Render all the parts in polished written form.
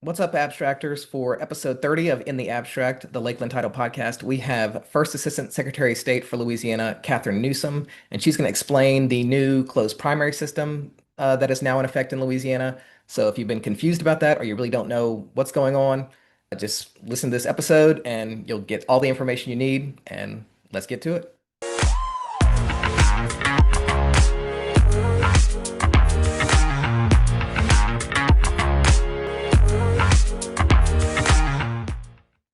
What's up, abstractors? For episode 30 of In the Abstract, the Lakeland Title podcast, we have First Assistant Secretary of State for Louisiana, Catherine Newsome, and she's going to explain the new closed primary system that is now in effect in Louisiana. So if you've been confused about that or you really don't know what's going on, just listen to this episode and you'll get all the information you need. And let's get to it.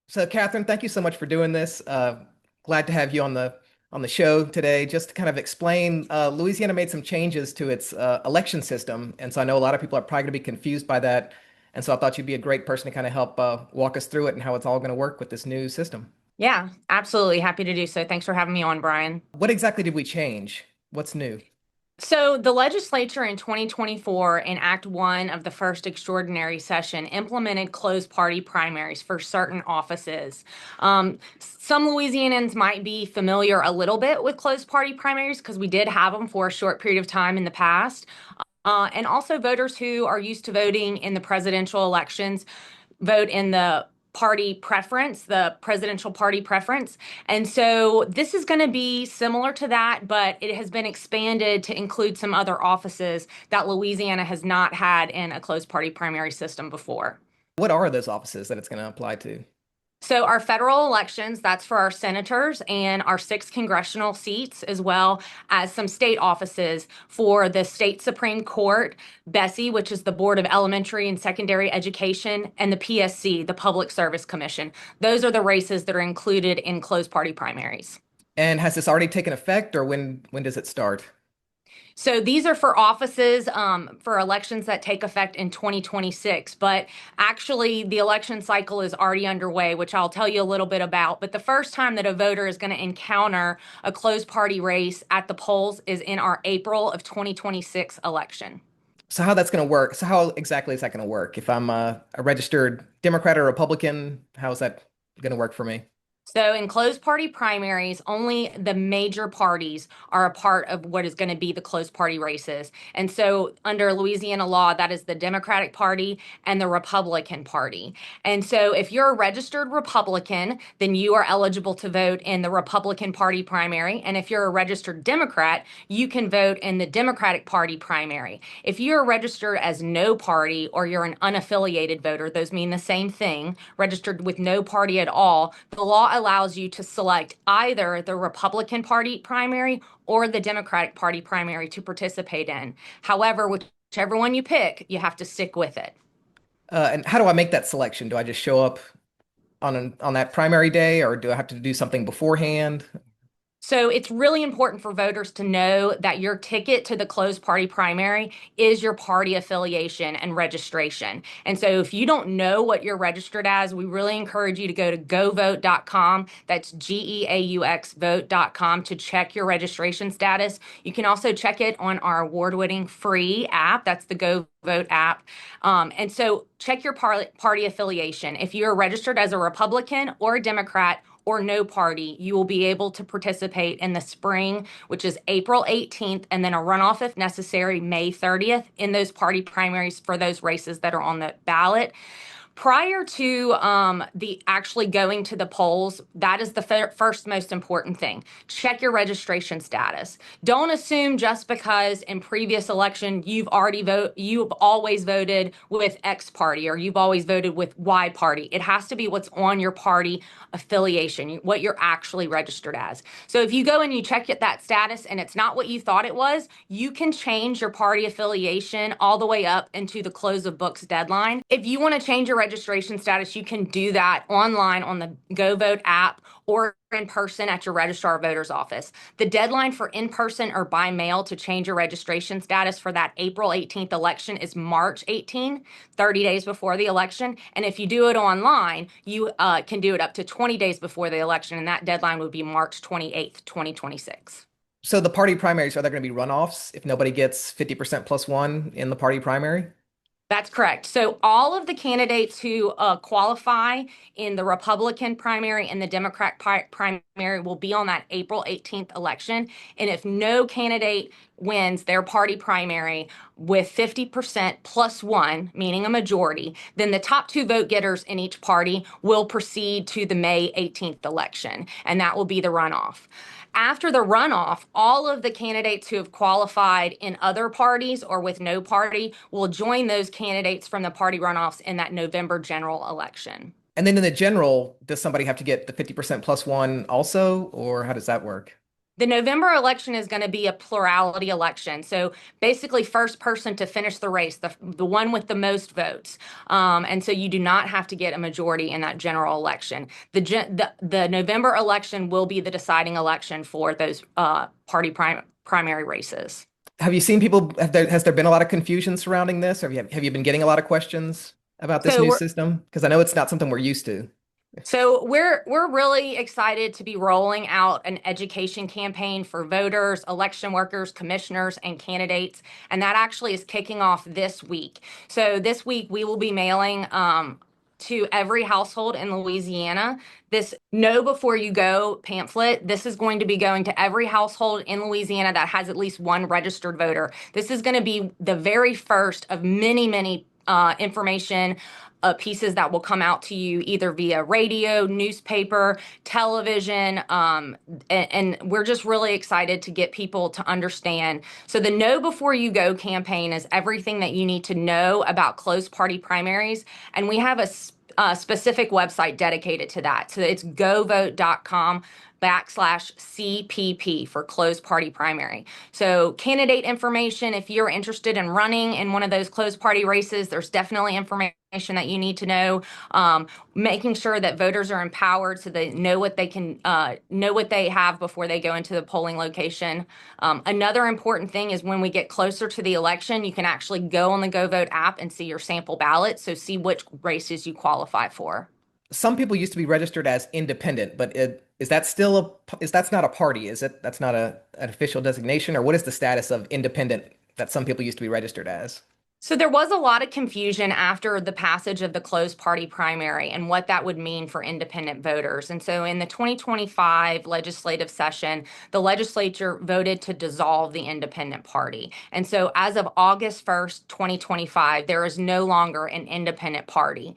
So, Catherine, thank you so much for doing this. Glad to have you on the show today, just to kind of explain. Louisiana made some changes to its election system, and so I know a lot of people are probably going to be confused by that. And so I thought you'd be a great person to kind of help walk us through it and how it's all going to work with this new system. Yeah, absolutely. Happy to do so. Thanks for having me on, Brian. What exactly did we change? What's new? So, the legislature in 2024, in Act 1 of the first extraordinary session, implemented closed party primaries for certain offices. Some Louisianans might be familiar a little bit with closed party primaries because we did have them for a short period of time in the past. And also, voters who are used to voting in the presidential elections vote in the party preference, the presidential party preference. And so this is going to be similar to that, but it has been expanded to include some other offices that Louisiana has not had in a closed party primary system before. What are those offices that it's going to apply to? So our federal elections, that's for our senators and our 6 congressional seats, as well as some state offices for the state Supreme Court, BESI, which is the Board of Elementary and Secondary Education, and the PSC, the Public Service Commission. Those are the races that are included in closed party primaries. And has this already taken effect, or when does it start? So these are for offices for elections that take effect in 2026. But actually, the election cycle is already underway, which I'll tell you a little bit about. But the first time that a voter is going to encounter a closed party race at the polls is in our April of 2026 election. So how that's going to work? So how exactly is that going to work? If I'm a registered Democrat or Republican, how is that going to work for me? So in closed party primaries, only the major parties are a part of what is going to be the closed party races. And so under Louisiana law, that is the Democratic Party and the Republican Party. And so if you're a registered Republican, then you are eligible to vote in the Republican Party primary. And if you're a registered Democrat, you can vote in the Democratic Party primary. If you're registered as no party or you're an unaffiliated voter, those mean the same thing, registered with no party at all, the law allows you to select either the Republican Party primary or the Democratic Party primary to participate in. However, whichever one you pick, you have to stick with it. And how do I make that selection? Do I just show up on that primary day, or do I have to do something beforehand? So it's really important for voters to know that your ticket to the closed party primary is your party affiliation and registration. And so if you don't know what you're registered as, we really encourage you to go to govote.com. That's GEAUX vote.com to check your registration status. You can also check it on our award-winning free app. That's the Go Vote app. And so check your party affiliation. If you're registered as a Republican or a Democrat, or no party, you will be able to participate in the spring, which is April 18th, and then a runoff if necessary, May 30th, in those party primaries for those races that are on the ballot. Prior to the actually going to the polls, that is the first most important thing. Check your registration status. Don't assume just because in previous election you've always voted with X party or you've always voted with Y party. It has to be what's on your party affiliation, what you're actually registered as. So if you go and you check that status and it's not what you thought it was, you can change your party affiliation all the way up into the close of books deadline. If you want to change your registration status, you can do that online on the Go Vote app or in person at your registrar of voters office. The deadline for in-person or by mail to change your registration status for that April 18th election is March 18, 30 days before the election. And if you do it online, you can do it up to 20 days before the election, and that deadline would be March 28th, 2026. So the party primaries, are there going to be runoffs if nobody gets 50% plus one in the party primary? That's correct. So all of the candidates who qualify in the Republican primary and the Democrat primary will be on that April 18th election. And if no candidate wins their party primary with 50% plus one, meaning a majority, then the top two vote getters in each party will proceed to the May 18th election, and that will be the runoff. After the runoff, all of the candidates who have qualified in other parties or with no party will join those candidates from the party runoffs in that November general election. And then in the general, does somebody have to get the 50% plus one also, or how does that work? The November election is going to be a plurality election. So basically, first person to finish the race, the one with the most votes. And so you do not have to get a majority in that general election. The November election will be the deciding election for those primary races. Have you seen people, has there been a lot of confusion surrounding this? Or have you been getting a lot of questions about this So new we're system? Because I know it's not something we're used to. So we're really excited to be rolling out an education campaign for voters, election workers, commissioners, and candidates, and that actually is kicking off this week. So this week we will be mailing to every household in Louisiana this Know Before You Go pamphlet. This is going to be going to every household in Louisiana that has at least one registered voter. This is going to be the very first of many, many information pieces that will come out to you either via radio, newspaper, television, and we're just really excited to get people to understand. So the Know Before You Go campaign is everything that you need to know about closed party primaries, and we have a specific website dedicated to that. So it's govote.com/CPP for closed party primary. So candidate information, if you're interested in running in one of those closed party races, there's definitely information that you need to know. Making sure that voters are empowered so they know what they can know what they have before they go into the polling location. Another important thing is when we get closer to the election, you can actually go on the Go Vote app and see your sample ballot, so see which races you qualify for. Some people used to be registered as independent, but is that still that's not a party, is it? That's not an official designation, or what is the status of independent that some people used to be registered as? So there was a lot of confusion after the passage of the closed party primary and what that would mean for independent voters. And so in the 2025 legislative session, the legislature voted to dissolve the independent party. And so as of August 1st, 2025, there is no longer an independent party.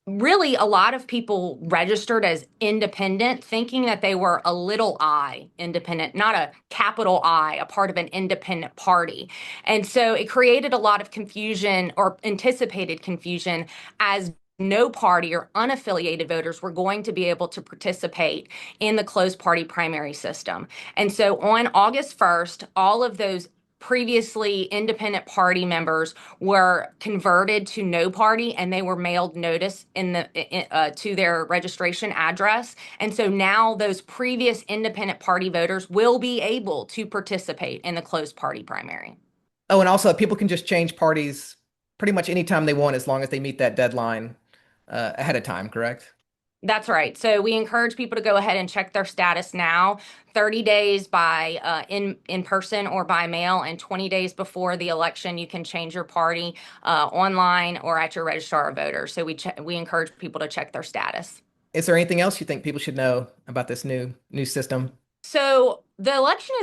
Really, a lot of people registered as independent, thinking that they were a little I independent, not a capital I, a part of an independent party. And so it created a lot of confusion or anticipated confusion as no party or unaffiliated voters were going to be able to participate in the closed party primary system. And so on August 1st, all of those previously independent party members were converted to no party, and they were mailed notice to their registration address. And so now those previous independent party voters will be able to participate in the closed party primary. Oh, and also people can just change parties pretty much anytime they want as long as they meet that deadline ahead of time, correct? That's right. So we encourage people to go ahead and check their status now, 30 days by in person or by mail, and 20 days before the election, you can change your party online or at your registrar of voters. So we encourage people to check their status. Is there anything else you think people should know about this new system? So the election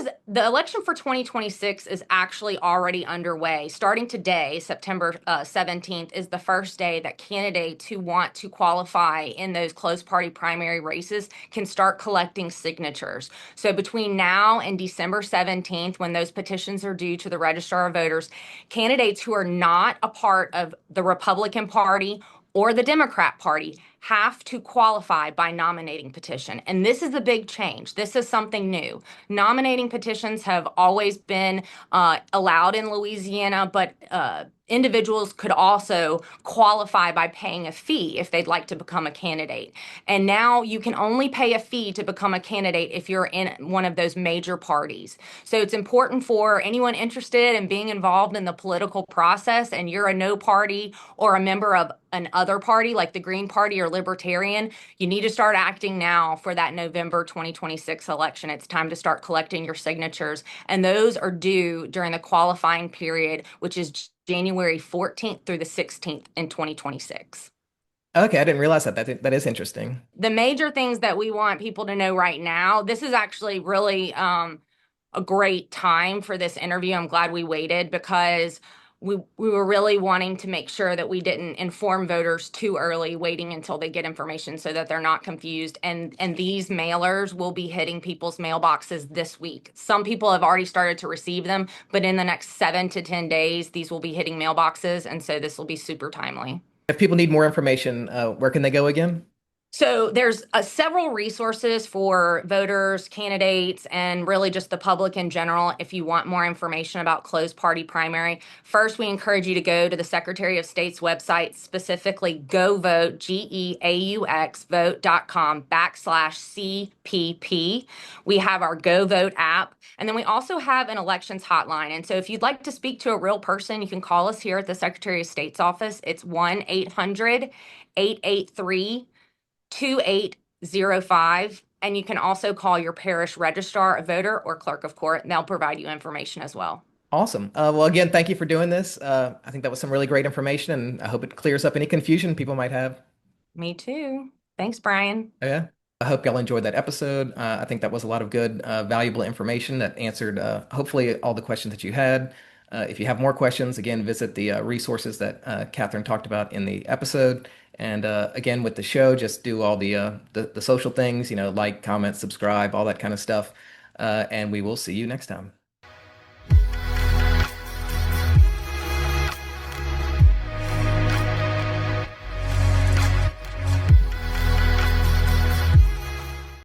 for 2026 is actually already underway. Starting today, September 17th, is the first day that candidates who want to qualify in those closed party primary races can start collecting signatures. So between now and December 17th, when those petitions are due to the registrar of voters, candidates who are not a part of the Republican Party or the Democrat Party have to qualify by nominating petition. And this is a big change. This is something new. Nominating petitions have always been allowed in Louisiana, but individuals could also qualify by paying a fee if they'd like to become a candidate. And now you can only pay a fee to become a candidate if you're in one of those major parties. So it's important for anyone interested in being involved in the political process and you're a no party or a member of an other party like the Green Party or Libertarian, you need to start acting now for that November 2026 election. It's time to start collecting your signatures, and those are due during the qualifying period, which is January 14th through the 16th in 2026. Okay, I didn't realize that. That is interesting. The major things that we want people to know right now, this is actually really a great time for this interview. I'm glad we waited because we were really wanting to make sure that we didn't inform voters too early, waiting until they get information so that they're not confused. And these mailers will be hitting people's mailboxes this week. Some people have already started to receive them, but in the next 7 to 10 days, these will be hitting mailboxes, and so this will be super timely. If people need more information, where can they go again? So there's several resources for voters, candidates, and really just the public in general if you want more information about closed party primary. First, we encourage you to go to the Secretary of State's website, specifically go vote, GEAUX, vote.com/CPP. We have our Go Vote app, and then we also have an elections hotline. And so if you'd like to speak to a real person, you can call us here at the Secretary of State's office. It's 1-800-883 2805. And you can also call your parish registrar, a voter, or clerk of court, and they'll provide you information as well. Awesome. Well, again, thank you for doing this. I think that was some really great information, and I hope it clears up any confusion people might have. Me too. Thanks, Brian. Yeah. I hope y'all enjoyed that episode. I think that was a lot of good, valuable information that answered, hopefully, all the questions that you had. If you have more questions, again, visit the resources that Catherine talked about in the episode. And again, with the show, just do all the social things, like, comment, subscribe, all that kind of stuff. And we will see you next time.